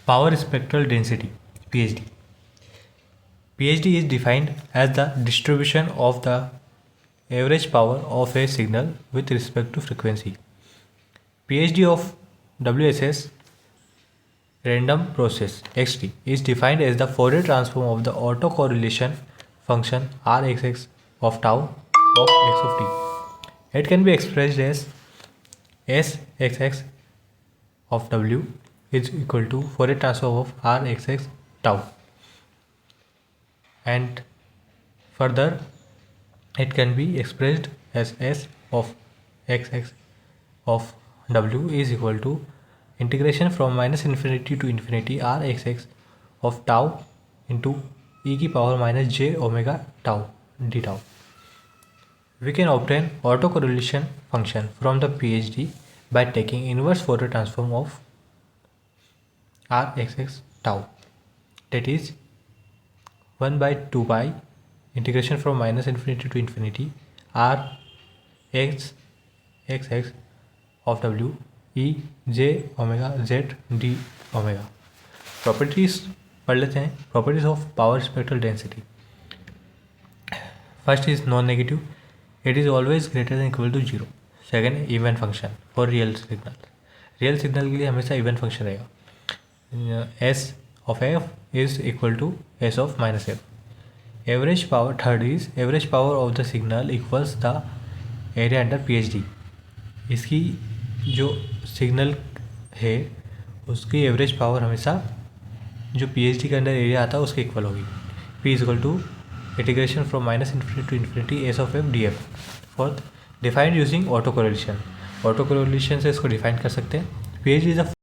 Power spectral density, PhD. PhD is defined as the distribution of the average power of a signal with respect to frequency. PhD of WSS random process XT is defined as the Fourier transform of the autocorrelation function Rxx of tau of x of t. It can be expressed as Sxx of W is equal to Fourier transform of Rxx tau, and further it can be expressed as S of xx of W is equal to integration from minus infinity to infinity Rxx of tau into e की power minus j omega tau d tau. We can obtain autocorrelation function from the PhD by taking inverse Fourier transform of Rxx tau, that is 1 by 2 pi integration from minus infinity to infinity R x xx of W e j omega z d omega. Properties पढ़ लेते हैं. Properties of power spectral density. First is non negative. It is always greater than equal to zero. Second, even function for real signal. Real signal के लिए हमेशा even function रहेगा. S of F is equal to S of minus F. Average power. Third is average power of the signal equals the area under PhD. इसकी जो signal है उसकी average power हमेशा जो PhD के अंडर एरिया आता है उसके इक्वल होगी. P is equal to integration from minus infinity to infinity S of F D F. Fourth, defined using autocorrelation. Autocorrelation से इसको डिफाइन कर सकते हैं. PhD is a